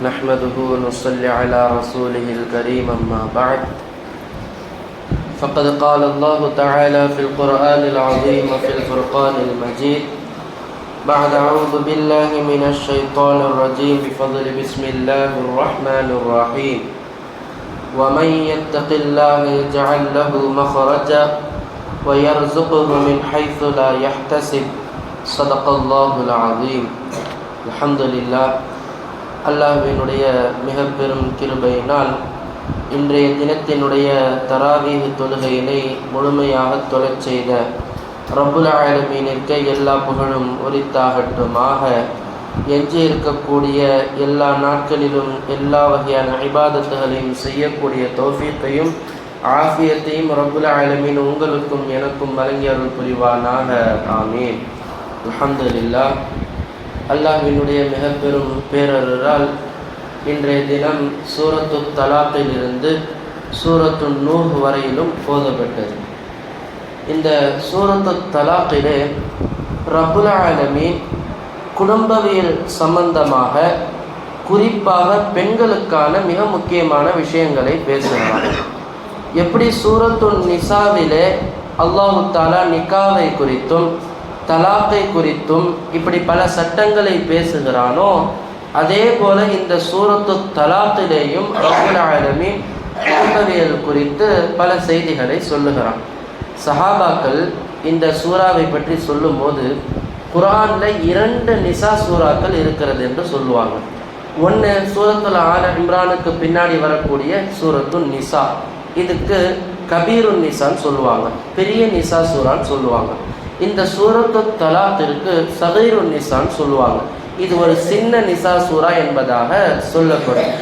نحمده ونصلي على رسوله الكريم أما بعد فقد قال الله تعالى في القرآن العظيم في الفرقان المجيد بعد أعوذ بالله من الشيطان الرجيم بفضل بسم الله الرحمن الرحيم ومن يتق الله يجعل له مخرجا ويرزقه من حيث لا يحتسب صدق الله العظيم. الحمد لله. அல்லாஹ்வினுடைய மிக பெரும் கிருபையினால் இன்றைய தினத்தினுடைய தராவீஹ் தொழுகையினை முழுமையாக தொழச் செய்த ரப்புல் ஆலமீனிற்கு எல்லா புகழும் உரித்தாகட்டுமாக. எஞ்சி இருக்கக்கூடிய எல்லா நாட்களிலும் எல்லா வகையான இபாதத்துகளையும் செய்யக்கூடிய தௌஃபீக்கையும் ஆஃபியத்தையும் ரப்புல் ஆலமீன் உங்களுக்கும் எனக்கும் வழங்கி அருள் புரிவானாக. ஆமீன். அல்ஹம்துலில்லாஹ். அல்லாஹ்வினுடைய மிக பெரும் பேரருளால் இன்றைய தினம் சூரத்து தலாக்கிலிருந்து சூரத்து நூஹ் வரையிலும் போதப்பட்டது. இந்த சூரத்து தலாக்கிலே ரப்புல் ஆலமீன் குடும்பவியல் சம்பந்தமாக குறிப்பாக பெண்களுக்கான மிக முக்கியமான விஷயங்களை பேசுகிறார். எப்படி சூரத்து நிசாவிலே அல்லாஹு தஆலா நிக்காவை குறித்தும் தலாக்கை குறித்தும் இப்படி பல சட்டங்களை பேசுகிறானோ, அதே போல இந்த சூரத்து தலாக்கிலேயும் ரப்புல் ஆலமீன் குடும்பவியல் குறித்து பல செய்திகளை சொல்லுகிறான். சஹாபாக்கள் இந்த சூறாவை பற்றி சொல்லும் போது குர்ஆனில் 2 நிசா சூறாக்கள் இருக்கிறது என்று சொல்லுவாங்க. ஒன்று சூரத்துல் ஆல இம்ரானுக்கு பின்னாடி வரக்கூடிய சூரத்து நிசா, இதுக்கு கபீருன் நிசான்னு சொல்லுவாங்க, பெரிய நிசா சூறான்னு சொல்லுவாங்க. இந்த சூரத்து தலாக்கிற்கு சகீருன் நிசான்னு சொல்லுவாங்க, இது ஒரு சின்ன நிசா சூரா என்பதாக சொல்லப்படும்.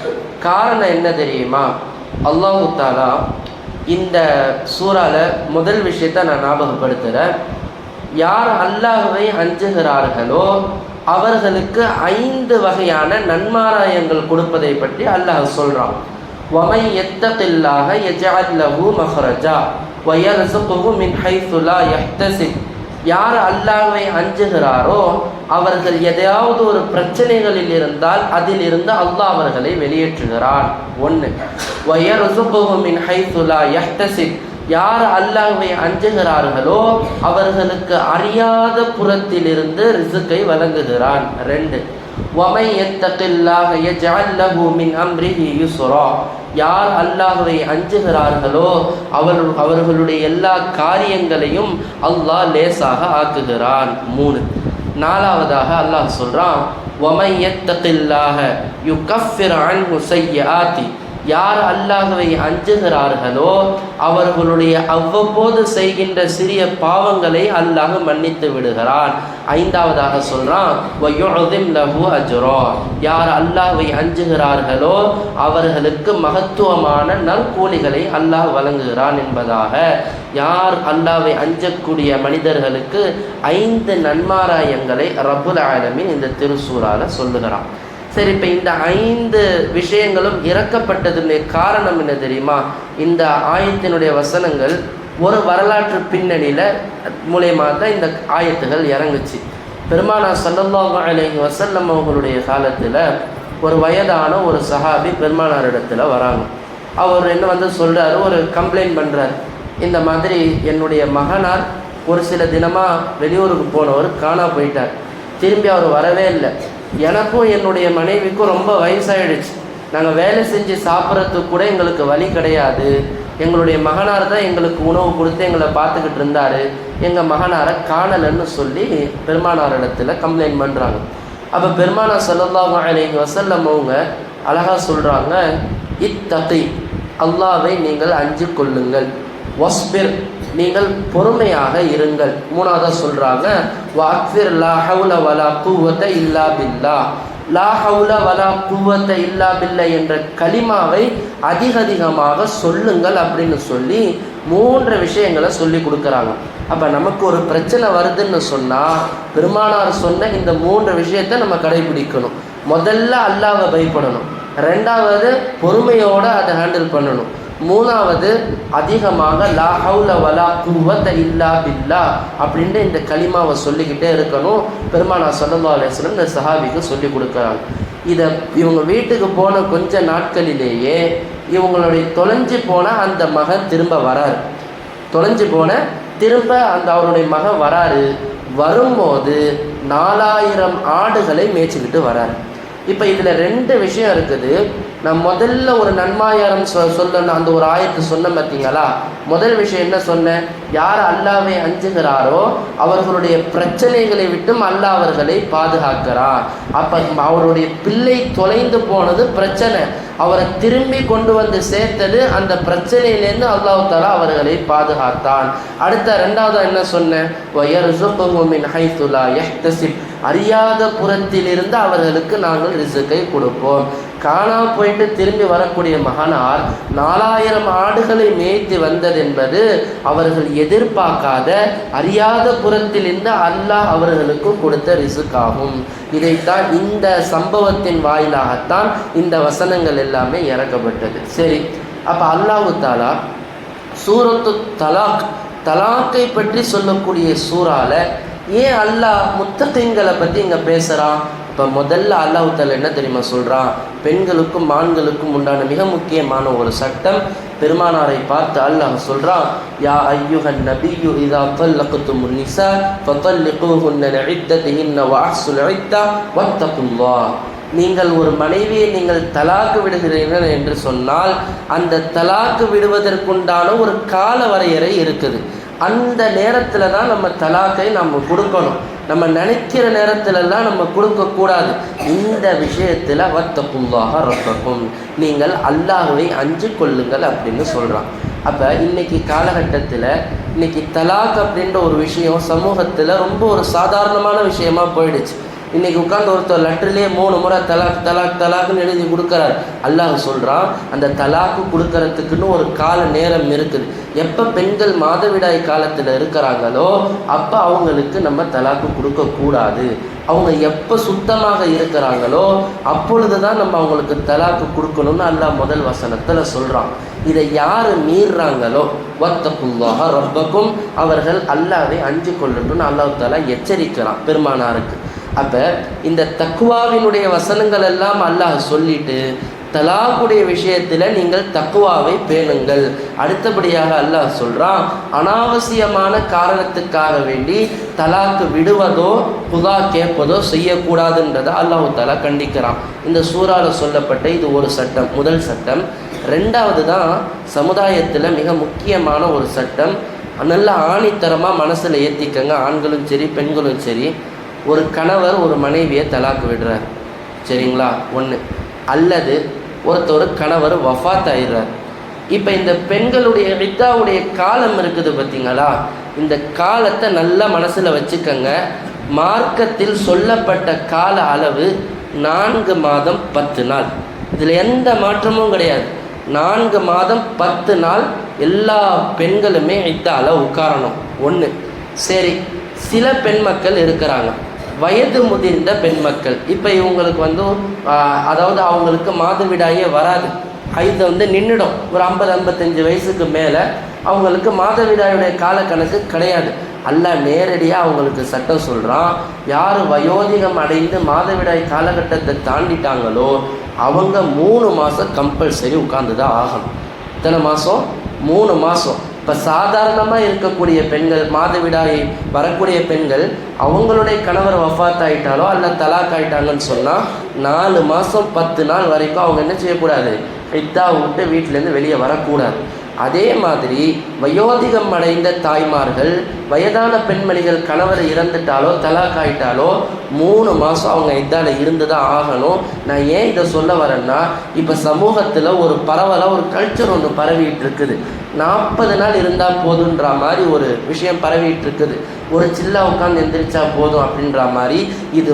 காரணம் என்ன தெரியுமா? அல்லாஹு தஆலா இந்த சூறால முதல் விஷயத்தை நான் ஞாபகப்படுத்துகிறேன். யார் அல்லாஹ்வை அஞ்சுகிறார்களோ அவர்களுக்கு 5 வகையான நன்மாராயங்கள் கொடுப்பதை பற்றி அல்லாஹ் சொல்கிறான். وَمَنْ يَتَّقِ اللَّهَ يَجْعَلْ لَهُ مَخْرَجًا وَيَرْزُقْهُ مِنْ حَيْثُ لَا يَحْتَسِبُ. யார் அல்லாஹ்வை அஞ்சுகிறாரோ அவர்கள் எதையாவது ஒரு பிரச்சனைகளில் இருந்தால் அதிலிருந்து அல்லாஹ் அவர்களை வெளியேற்றுகிறான். 1. وَيَرْزُقْهُ مِنْ حَيْثُ لَا يَحْتَسِبُ. யார் அல்லாஹ்வை அஞ்சுகிறார்களோ அவர்களுக்கு அறியாத புறத்திலிருந்து ரிஸ்கை வழங்குகிறான். 2. وَمَنْ يَتَّقِ اللَّهَ يَجْعَلْ لَهُ مِنْ أَمْرِهِ يُسْرًا. யார் அல்லாஹ்வை அஞ்சுகிறார்களோ அவர்களுடைய எல்லா காரியங்களையும் அல்லாஹ் லேசாக ஆக்குகிறான். 3. 4வதாக அல்லாஹ் சொல்றான், وَمَنْ يَتَّقِ اللَّهَ يُكَفِّرْ عَنْهُ سَيِّئَاتِ. யார் அல்லாஹ்வை அஞ்சுகிறார்களோ அவர்களுடைய அவ்வப்போது செய்கின்ற சிறிய பாவங்களை அல்லாஹ் மன்னித்து விடுகிறான். 5வதாக சொல்றான், وَيُعْظِمْ لَهُ أَجْرًا. யார் அல்லாஹ்வை அஞ்சுகிறார்களோ அவர்களுக்கு மகத்துவமான நற்கூலிகளை அல்லாஹ் வழங்குகிறான் என்பதாக யார் அல்லாஹ்வை அஞ்சக்கூடிய மனிதர்களுக்கு 5 நன்மாராயங்களை ரப்புல் ஆலமீன் இந்த திருசூறால சொல்லுகிறான். சரி, இப்போ இந்த 5 விஷயங்களும் இறக்கப்பட்டதுடைய காரணம் என்ன தெரியுமா? இந்த ஆயத்தினுடைய வசனங்கள் ஒரு வரலாற்று பின்னணியில் மூலயமாக தான் இந்த ஆயத்துகள் இறங்குச்சு. பெருமானார் ஸல்லல்லாஹு அலைஹி வஸல்லம் அவர்களுடைய காலத்தில் ஒரு வயதான ஒரு சஹாபி பெருமானார் இடத்துல வராங்க. அவர் என்ன சொல்கிறாரு, ஒரு கம்ப்ளைண்ட் பண்ணுறார். இந்த மாதிரி என்னுடைய மகனார் ஒரு சில தினமாக வெளியூருக்கு போனவர் காணா போயிட்டார், திரும்பி அவர் வரவே இல்லை. எனக்கும் என்னுடைய மனைவிக்கும் ரொம்ப வயசாகிடுச்சு, நாங்கள் வேலை செஞ்சு சாப்பிட்றதுக்கு கூட எங்களுக்கு வழி கிடையாது. எங்களுடைய மகனார் தான் எங்களுக்கு உணவு கொடுத்து எங்களை பார்த்துக்கிட்டு இருந்தார், எங்கள் மகனாரை காணலைன்னு சொல்லி பெருமானார் இடத்துல கம்ப்ளைண்ட் பண்ணுறாங்க. அப்போ பெருமானார் ஸல்லல்லாஹு அலைஹி வஸல்லம் அவங்க அழகாக சொல்கிறாங்க, இத்தகி, அல்லாஹ்வை நீங்கள் அஞ்சு கொள்ளுங்கள், வஸ்பிர், நீங்கள் பொறுமையாக இருங்கள். 3வதாக சொல்கிறாங்க, வஅக்ஸிர் லா ஹவுல வலா குவத இல்லா பில்லாஹ். லா ஹவுல வலா குவத இல்லா பில்லாஹ் என்ற கலிமாவை அதிகமாக சொல்லுங்கள் அப்படின்னு சொல்லி 3 விஷயங்களை சொல்லி கொடுக்குறாங்க. அப்போ நமக்கு ஒரு பிரச்சனை வருதுன்னு சொன்னால் பெருமானார் சொன்ன இந்த 3 விஷயத்தை நம்ம கடைபிடிக்கணும். முதல்ல அல்லாஹ்வை பயப்படணும், 2வது பொறுமையோடு அதை ஹேண்டில் பண்ணணும், மூணாவது அதிகமாக லா ஹவுல வலா குவத இல்லா பில்லா அப்படின்ட்டு இந்த கலிமாவை சொல்லிக்கிட்டே இருக்கணும். பெருமானார் ஸல்லல்லாஹு அலைஹி வஸல்லம் இந்த சஹாபிக்கு சொல்லி கொடுக்குறாங்க. இவங்க வீட்டுக்கு போன கொஞ்ச நாட்களிலேயே இவங்களுடைய தொலைஞ்சு போன அந்த மகன் திரும்ப வராரு. தொலைஞ்சு போன திரும்ப அவருடைய மகன் வராரு. வரும்போது 4000 ஆடுகளை மேய்ச்சிக்கிட்டு வராரு. இப்போ இதில் 2 விஷயம் இருக்குது. நான் முதல்ல ஒரு நன்மாயாரம் சொல்லணும், அந்த ஒரு ஆயத்து சொன்ன பார்த்தீங்களா? முதல் விஷயம் என்ன சொன்னேன்? யார் அல்லாஹ்வை அஞ்சுகிறாரோ அவர்களுடைய பிரச்சனைகளை விட்டும் அல்லாஹ் அவர்களை பாதுகாக்கிறார். அப்போ அவருடைய பிள்ளை தொலைந்து போனது பிரச்சனை, அவரை திரும்பி கொண்டு வந்து சேர்த்தது அந்த பிரச்சனையிலேருந்து அல்லாஹ் தஆலா அவர்களை பாதுகாத்தான். அடுத்த 2வது என்ன சொன்னேன்? வயர்ஸுகுஹு மின் ஹைஸு லா யஹ்தஸிப், அறியாத புறத்திலிருந்து அவர்களுக்கு நாங்கள் ரிஸ்கை கொடுப்போம். காணா போயிட்டு திரும்பி வரக்கூடிய மகனார் 4000 ஆடுகளை மேய்த்து வந்தது என்பது அவர்கள் எதிர்பார்க்காத அறியாத புறத்திலிருந்து அல்லாஹ் அவர்களுக்கு கொடுத்த ரிஸ்காகும். இதைத்தான் இந்த சம்பவத்தின் வாயிலாகத்தான் இந்த வசனங்கள் எல்லாமே இறக்கப்பட்டது. சரி, அப்போ அல்லாஹ் தஆலா சூரத்து தலாக்கை பற்றி சொல்லக்கூடிய சூறால ஏன் அல்லாஹ் முத்தகீன்களை பற்றி இங்கே பேசுகிறான்? இப்போ முதல்ல அல்லாஹ் தஆலா என்ன தெரியுமா சொல்கிறான்? பெண்களுக்கும் ஆண்களுக்கும் உண்டான மிக முக்கியமான ஒரு சட்டம். பெருமானாரை பார்த்து அல்லாஹ் சொல்கிறான், யா ஐயுஹன் நபியு இதா தல்லக்துமுன் நிஸா ஃபதல்லிகூஹுன்ன லிஇத்ததிஹின்ன வஅஹ்ஸுல் இத்தா வத்தகுல்லாஹ். நீங்கள் ஒரு மனைவியை நீங்கள் தலாக்கு விடுகிறீர்கள் என்று சொன்னால் அந்த தலாக்கு விடுவதற்குண்டான ஒரு கால வரையறை இருக்குது. அந்த நேரத்தில் தான் நம்ம தலாக்கை நம்ம கொடுக்கணும். நம்ம நினைக்கிற நேரத்திலெல்லாம் நம்ம கொடுக்கக்கூடாது. இந்த விஷயத்தில் வத்தகுல்லாஹ ரப்பக்கும், நீங்கள் அல்லாஹ்வை அஞ்சு கொள்ளுங்கள் அப்படின்னு சொல்கிறான். அப்போ இன்றைக்கி காலகட்டத்தில் இன்றைக்கி தலாக் அப்படின்ற ஒரு விஷயம் சமூகத்தில் ரொம்ப ஒரு சாதாரணமான விஷயமா போயிடுச்சு. இன்றைக்கி உட்காந்து ஒருத்தர் லெட்டர்லேயே 3 முறை தலாக்குன்னு எழுதி கொடுக்குறாரு. அல்லாஹ் சொல்கிறான், அந்த தலாக்கு கொடுக்கறதுக்குன்னு ஒரு கால நேரம் இருக்குது. எப்போ பெண்கள் மாதவிடாய் காலத்தில் இருக்கிறாங்களோ அப்போ அவங்களுக்கு நம்ம தலாக்கு கொடுக்கக்கூடாது. அவங்க எப்போ சுத்தமாக இருக்கிறாங்களோ அப்பொழுது தான் நம்ம அவங்களுக்கு தலாக்கு கொடுக்கணும்னு அல்லாஹ் முதல் வசனத்தில் சொல்கிறான். இதை யார் மீறுறாங்களோ வத்தகுல்லாஹ ரப்பக்கும், அவர்கள் அல்லாஹ்வை அஞ்சு கொள்ளட்டும்னு அல்லாஹ் தஆலா எச்சரிக்கிறான் பெருமானாருக்கு. அப்போ இந்த தக்வாவினுடைய வசனங்கள் எல்லாம் அல்லாஹ் சொல்லிட்டு தலாக்குடைய விஷயத்தில் நீங்கள் தக்வாவை பேணுங்கள். அடுத்தபடியாக அல்லாஹ் சொல்கிறான், அனாவசியமான காரணத்துக்காக வேண்டி தலாக்கு விடுவதோ புதா கேட்பதோ செய்யக்கூடாதுன்றதை அல்லாஹ் தஆலா கண்டிக்கிறான். இந்த சூறாவில் சொல்லப்பட்ட இது ஒரு சட்டம், முதல் சட்டம். 2வது தான் சமுதாயத்தில் மிக முக்கியமான ஒரு சட்டம். நல்லா ஆணித்தரமாக மனசில் ஏற்றிக்கங்க, ஆண்களும் சரி பெண்களும் சரி. ஒரு கணவர் ஒரு மனைவியை தலாக்கு விடுறார், சரிங்களா? ஒன்று. அல்லது ஒருத்தர் கணவர் வஃபாத் ஆயிடுறார். இப்போ இந்த பெண்களுடைய இத்தாவுடைய காலம் இருக்குது பார்த்தீங்களா? இந்த காலத்தை நல்லா மனசில் வச்சுக்கங்க. மார்க்கத்தில் சொல்லப்பட்ட கால அளவு 4 மாதம் 10 நாள். இதில் எந்த மாற்றமும் கிடையாது. 4 மாதம் 10 நாள் எல்லா பெண்களுமே இத்தால உட்காரணும். ஒன்று. சரி, சில பெண் மக்கள் இருக்கிறாங்க, வயது முதிர்ந்த பெண் மக்கள். இப்போ இவங்களுக்கு அதாவது அவங்களுக்கு மாதவிடாயே வராது, ஹைது நின்றுடும். ஒரு 50-55 வயசுக்கு மேலே அவங்களுக்கு மாதவிடாயுடைய காலக்கணக்கு கிடையாது. அல்லாஹ் நேரடியாக அவங்களுக்கு சட்டம் சொல்கிறான், யார் வயோதிகம் அடைந்து மாதவிடாய் காலகட்டத்தை தாண்டிட்டாங்களோ அவங்க 3 மாதம் கம்பல்சரி உட்கார்ந்து தான் ஆகணும். இத்தனை மாதம்? 3 மாதம். இப்போ சாதாரணமாக இருக்கக்கூடிய பெண்கள், மாதவிடாய் வரக்கூடிய பெண்கள், அவங்களுடைய கணவர் வஃபாத் ஆகிட்டாலோ அல்ல தலாக் ஆகிட்டாங்கன்னு சொன்னால் 4 மாதம் 10 நாள் வரைக்கும் அவங்க என்ன செய்யக்கூடாது? இத்தா விட்டு வீட்டிலேருந்து வெளியே வரக்கூடாது. அதே மாதிரி வயோதிகம் அடைந்த தாய்மார்கள், வயதான பெண்மணிகள் கணவர் இறந்துட்டாலோ தலாக் ஆகிட்டாலோ 3 மாதம் அவங்க இதால் இருந்து தான் ஆகணும். நான் ஏன் இதை சொல்ல வரேன்னா, இப்போ சமூகத்தில் ஒரு பரவலாக ஒரு கல்ச்சர் ஒன்று பரவிட்டு இருக்குது. 40 நாள் இருந்தால் போதுன்ற மாதிரி ஒரு விஷயம் பரவிட்டு இருக்குது. ஒரு சில்லா உட்காந்து எந்திரிச்சா போதும் அப்படின்ற மாதிரி. இது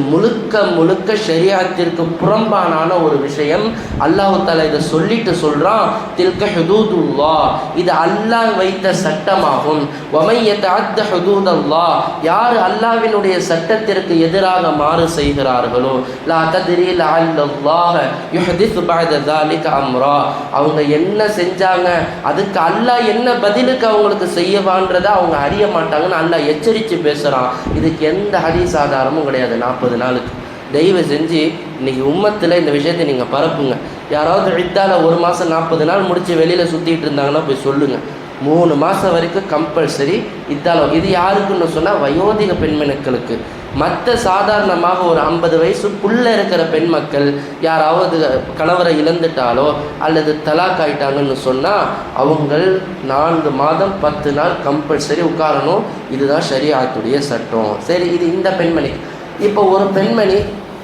முழுக்க ஷரியத்திற்கு புறம்பான ஒரு விஷயம். அல்லாஹ் தஆலா இதை சொல்லிட்டு சொல்கிறான், தில்க ஹுதூதுல்லாஹ், இது அல்லாஹ் வைத்த சட்டமாகும். வமை யதஅத்த ஹுதூதல்லாஹ், யார் அல்லாஹ்வினுடைய சட்டத்திற்கு எதிராக மாறு செய்கிறார்களோ லா தத்ரி லஅல்லல்லாஹ யுஹதிஸு பஅத ஸாலிக அம்ரா, அவங்க என்ன செஞ்சாங்க அதுக்கு அல்லாஹ் என்ன பதிலுக்கு அவங்களுக்கு செய்யவான்றதை அவங்க அறிய மாட்டாங்கன்னு அல்லாஹ் எச்சரித்து பேசுகிறான். இதுக்கு எந்த ஹதீஸ் ஆதாரமும் கிடையாது. 40 நாளுக்கு தயவு செஞ்சு இன்றைக்கி உம்மத்தில் இந்த விஷயத்தை நீங்கள் பரப்புங்க. யாராவது இத்தால 1 மாதம் 40 நாள் முடித்து வெளியில் சுற்றிட்டு இருந்தாங்கன்னா போய் சொல்லுங்கள். 3 மாதம் வரைக்கும் கம்பல்சரி இத்தால. இது யாருக்குன்னு சொன்னால் வயோதிக பெண்மக்களுக்கு. மற்ற சாதாரணமாக ஒரு 50 வயசுக்குள்ளே இருக்கிற பெண் மக்கள் யாராவது கணவரை இழந்துட்டாலோ அல்லது தலாக் ஆயிட்டாங்கன்னு சொன்னால் அவங்கள் 4 மாதம் 10 நாள் கம்பல்சரி உட்காரணும். இதுதான் ஷரியத்துடைய சட்டம். சரி, இது இந்த பெண்மணி. இப்போ ஒரு பெண்மணி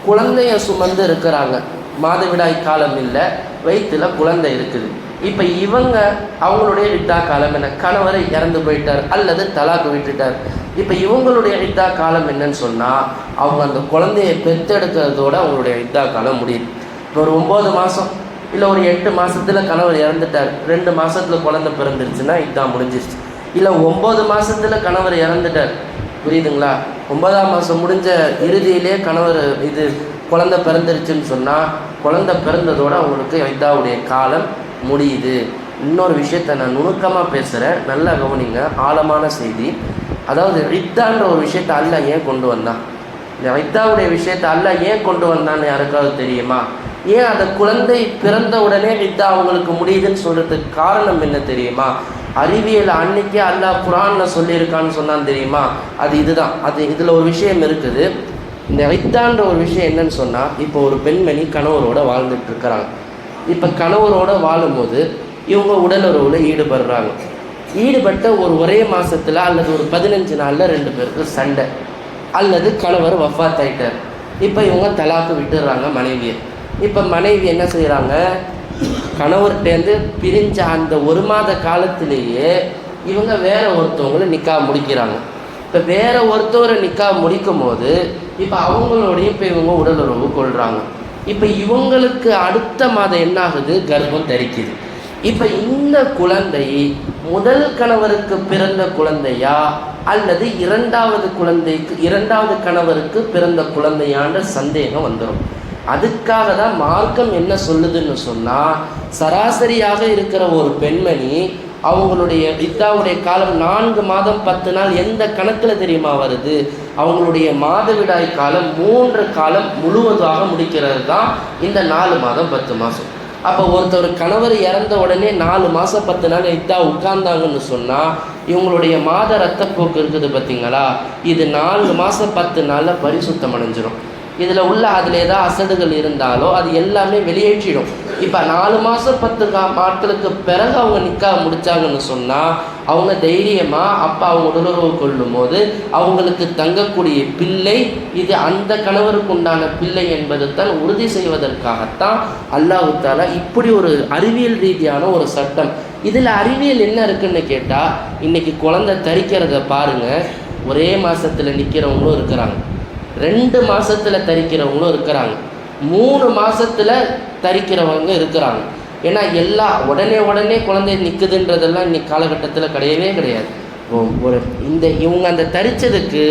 குழந்தைய சுமந்து இருக்கிறாங்க, மாதவிடாய் காலம் இல்லை, வயிற்றில் குழந்தை இருக்குது. இப்போ இவங்க அவங்களுடைய இத்தா காலம் என்ன? கணவரை இறந்து போயிட்டார் அல்லது தலாக்கு விட்டுட்டார். இப்போ இவங்களுடைய இத்தா காலம் என்னன்னு சொன்னால் அவங்க அந்த குழந்தையை பெற்றெடுக்கிறதோடு அவங்களுடைய இத்தா காலம் முடியுது. இப்போ ஒரு 9 மாதம் இல்லை ஒரு 8 மாதத்தில் கணவர் இறந்துட்டார், 2 மாதத்தில் குழந்தை பிறந்துருச்சுன்னா இதான் முடிஞ்சிருச்சு. இல்லை 9 மாதத்தில் கணவர் இறந்துட்டார், புரியுதுங்களா? 9ஆம் மாதம் முடிஞ்ச இறுதியிலே கணவர் இது குழந்தை பிறந்துருச்சுன்னு சொன்னால் குழந்தை பிறந்ததோடு அவங்களுக்கு இதாவுடைய காலம் முடியுது. இன்னொரு விஷயத்தை நான் நுணுக்கமாக பேசுகிறேன், நல்லா கவனிங்க, ஆழமான செய்தி. அதாவது இத்தான்ற ஒரு விஷயத்தை அல்லாஹ் ஏன் கொண்டு வந்தான்? இந்த இத்தாவுடைய விஷயத்தை அல்லாஹ் ஏன் கொண்டு வந்தான்னு யாருக்காவது தெரியுமா? ஏன் அந்த குழந்தை பிறந்த உடனே இத்தா அவங்களுக்கு முடியுதுன்னு சொல்கிறதுக்கு காரணம் என்ன தெரியுமா? அறிவியல் அன்னைக்கே அல்லாஹ் குர்ஆனில் சொல்லியிருக்கான்னு சொன்னான்னு தெரியுமா? அது இதுதான். இதில் ஒரு விஷயம் இருக்குது. இந்த இத்தான்ற ஒரு விஷயம் என்னன்னு சொன்னால், இப்போ ஒரு பெண்மணி கணவரோடு வாழ்ந்துட்டு இருக்கிறாங்க. இப்போ கணவரோடு வாழும்போது இவங்க உடலுறவில் ஈடுபட்ட ஒரே மாதத்தில் அல்லது ஒரு 15 நாளில் 2 பேருக்கு சண்டை அல்லது கணவர் வஃபாத் ஆயிட்டார். இப்போ இவங்க தலாக்கு விட்டுடுறாங்க மனைவியை. இப்போ மனைவி என்ன செய்கிறாங்க? கணவர்கிட்டேருந்து பிரிஞ்ச அந்த 1 மாத காலத்திலேயே இவங்க வேற ஒருத்தவங்களை நிக்கா முடிக்கிறாங்க. இப்போ வேற ஒருத்தவரை நிக்கா முடிக்கும் போது இப்போ அவங்களோடையும் இப்போ இவங்க உடலுறவு கொள்கிறாங்க. இப்போ இவங்களுக்கு அடுத்த மாதம் என்ன ஆகுது? கர்ப்பம் தரிக்குது. இப்போ இந்த குழந்தை முதல் கணவருக்கு பிறந்த குழந்தையா அல்லது இரண்டாவது கணவருக்கு பிறந்த குழந்தையான்ற சந்தேகம் வந்துடும். அதுக்காக தான் மார்க்கம் என்ன சொல்லுதுன்னு சொன்னால், சராசரியாக இருக்கிற ஒரு பெண்மணி அவங்களுடைய இத்தாவுடைய காலம் 4 மாதம் 10 நாள் எந்த கணக்கில் தெரியுமா வருது? அவங்களுடைய மாதவிடாய் காலம் 3 காலம் முழுவதாக முடிக்கிறது தான் இந்த 4 மாதம் 10 மாதம். அப்போ ஒருத்தர் கணவர் இறந்த உடனே 4 மாதம் 10 நாள் இத்தா உட்கார்ந்தாங்கன்னு சொன்னால் இவங்களுடைய மாத ரத்தப்போக்கு இருக்குது பார்த்தீங்களா, இது 4 மாதம் 10 நாளில் பரிசுத்தம் அடைஞ்சிடும். இதில் அதில் ஏதாவது அசடுகள் இருந்தாலோ அது எல்லாமே வெளியேற்றிடும். இப்போ 4 மாதம் 10 நாட்களுக்கு பிறகு அவங்க நிக்கா முடித்தாங்கன்னு சொன்னால் அவங்க தைரியமாக அப்போ அவங்க உடலுறவு கொள்ளும் போது அவங்களுக்கு தங்கக்கூடிய பிள்ளை இது அந்த கணவருக்கு உண்டான பிள்ளை என்பது தான் உறுதி செய்வதற்காகத்தான் அல்லாஹ் தஆலா இப்படி ஒரு அறிவியல் ரீதியான ஒரு சட்டம். இதில் அறிவியல் என்ன இருக்குன்னு கேட்டால், இன்றைக்கி குழந்தை தரிக்கிறத பாருங்கள், ஒரே மாதத்தில் நிற்கிறவங்களும் இருக்கிறாங்க, 2 மாதத்தில் தரிக்கிறவங்களும் இருக்கிறாங்க, 3 மாதத்தில் தரிக்கிறவங்க இருக்கிறாங்க. ஏன்னா உடனே குழந்தை நிற்குதுன்றதெல்லாம் இன்னைக்கு காலகட்டத்தில் கிடையாது. இவங்க அந்த தரித்ததுக்கு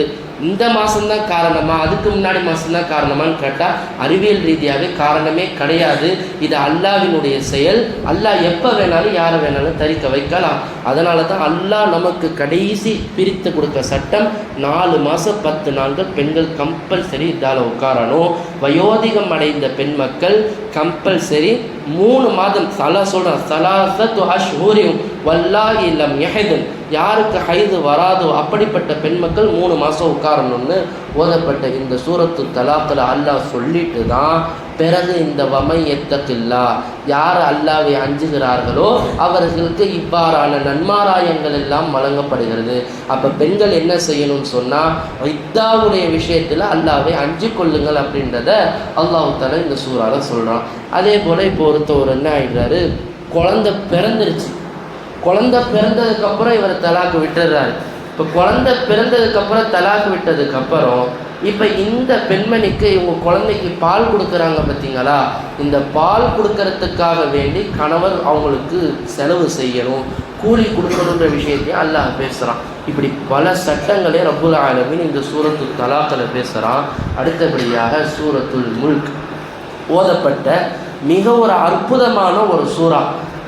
இந்த மாதம்தான் காரணமா அதுக்கு முன்னாடி மாதம்தான் காரணமான்னு கேட்டால் அறிவியல் ரீதியாகவே காரணமே கிடையாது. இது அல்லாஹ்வினுடைய செயல். அல்லாஹ் எப்போ வேணாலும் யாரை வேணாலும் தரிக்க வைக்கலாம். அதனால தான் அல்லாஹ் நமக்கு கடைசி பிரித்து கொடுக்க சட்டம் 4 மாதம் 10 நாட்கள் பெண்கள் கம்பல்சரி இதால் உட்காரணும். வயோதிகம் அடைந்த பெண் மக்கள் கம்பல்சரி 3 மாதம் சொல்கிறான், சலாசத்து அஷ்ஹூரின் வல்லாஹி லம் யஹிதுன், யாருக்கு ஹைது வராதோ அப்படிப்பட்ட பெண் மக்கள் 3 மாதம் உட்காரணும்னு ஓதப்பட்ட இந்த சூரத்து தலாக்கில் அல்லாஹ் சொல்லிட்டு தான் பிறகு இந்த வமை எத்தக்கில்லா, யார் அல்லாவை அஞ்சுகிறார்களோ அவர்களுக்கு இவ்வாறான நன்மாராயங்கள் எல்லாம் வழங்கப்படுகிறது. அப்போ பெண்கள் என்ன செய்யணும்னு சொன்னால் இத்தாவுடைய விஷயத்தில் அல்லாவை அஞ்சு கொள்ளுங்கள் அப்படின்றத அல்லாஹ் தஆலா இந்த சூறால சொல்கிறான். அதே போல் இப்போ ஒருத்தர் என்ன ஆகிடுறாரு, குழந்தை பிறந்துருச்சு, குழந்தை பிறந்ததுக்கப்புறம் இவர் தலாக்கு விட்டுடுறாரு. இப்போ குழந்தை பிறந்ததுக்கப்புறம் தலாக்கு விட்டதுக்கப்புறம் இப்போ இந்த பெண்மணிக்கு இவங்க குழந்தைக்கு பால் கொடுக்குறாங்க பார்த்தீங்களா, இந்த பால் கொடுக்கறதுக்காக வேண்டி கணவர் அவங்களுக்கு செலவு செய்யணும், கூலி கொடுக்கணுன்ற விஷயத்தையும் அல்லாஹ் பேசுகிறான். இப்படி பல சட்டங்களே ரப்புல் ஆலமீன் இந்த சூரத்து தலாக்கில் பேசுகிறான். அடுத்தபடியாக சூரத்துல் முல்க் ஓதப்பட்ட மிக ஒரு அற்புதமான ஒரு சூறா,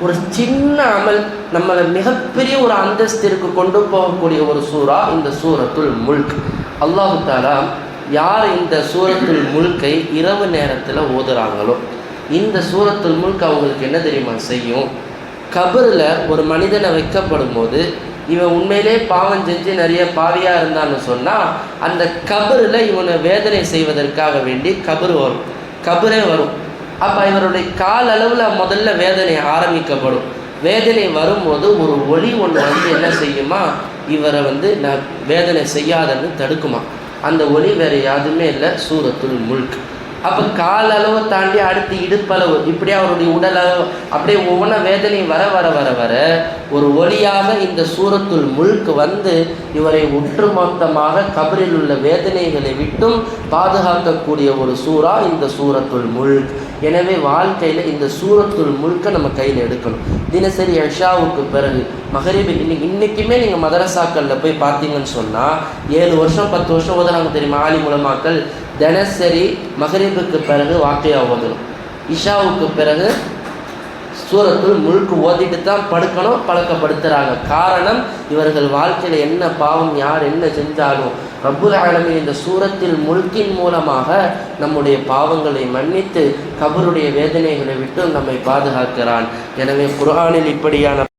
ஒரு சின்ன அமல் நம்மளை மிகப்பெரிய ஒரு அந்தஸ்திற்கு கொண்டு போகக்கூடிய ஒரு சூறா இந்த சூரத்துல் முல்க். அல்லாஹ் தஆலா யார் இந்த சூரத்துல் முல்கை இரவு நேரத்தில் ஓதுறாங்களோ இந்த சூரத்துல் முல்க் அவங்களுக்கு என்ன தெரியுமா செய்யும்? கபரில் ஒரு மனிதனை வைக்கப்படும் போது இவன் உண்மையிலே பாவம் செஞ்சு நிறைய பாவியாக இருந்தான்னு சொன்னால் அந்த கபரில் இவனை வேதனை செய்வதற்காக வேண்டி கபரே வரும். அப்போ இவருடைய கால் அளவில் முதல்ல வேதனை ஆரம்பிக்கப்படும். வேதனை வரும்போது ஒரு ஒளி ஒன்று வந்து என்ன செய்யுமா, இவரை நான் வேதனை செய்யாதன்னு தடுக்குமா. அந்த ஒளி வேறு யாதுமே இல்லை, சூரத்துல் முல்க். அப்போ கால் அளவை தாண்டி அடுத்து இடுப்பளவு, இப்படியே அவருடைய உடல் அளவு, அப்படியே ஒவ்வொன்றா வேதனை வர வர வர வர ஒரு ஒளியாக இந்த சூரத்துல் முல்க் இவரை ஒட்டுமொத்தமாக கபரில் உள்ள வேதனைகளை விட்டும் பாதுகாக்கக்கூடிய ஒரு சூறா இந்த சூரத்துல் முல்க். எனவே வாழ்க்கையில் இந்த சூரத்துல் முல்கை நம்ம கையில் எடுக்கணும். தினசரி இஷாவுக்கு பிறகு மகரிபு, இன்றைக்குமே நீங்கள் மதரசாக்களில் போய் பார்த்தீங்கன்னு சொன்னால் 7 வருஷம் 10 வருஷம் ஓதுறாங்க தெரியுமா ஆலிம் உலமாக்கள். தினசரி மகரிபுக்கு பிறகு வாக்கியா ஓதணும், இஷாவுக்கு பிறகு சூரத்துல் முல்க் ஓதிட்டு தான் படுக்கணும் பழக்கப்படுத்துகிறாங்க. காரணம், இவர்கள் வாழ்க்கையில் என்ன பாவம் யார் என்ன செஞ்சாலும் ரப்புல் ஆலமீன் இந்த சூரத்தில் முல்கின் மூலமாக நம்முடைய பாவங்களை மன்னித்து கபருடைய வேதனைகளை விட்டு நம்மை பாதுகாக்கிறான். எனவே குர்ஆனில் இப்படியான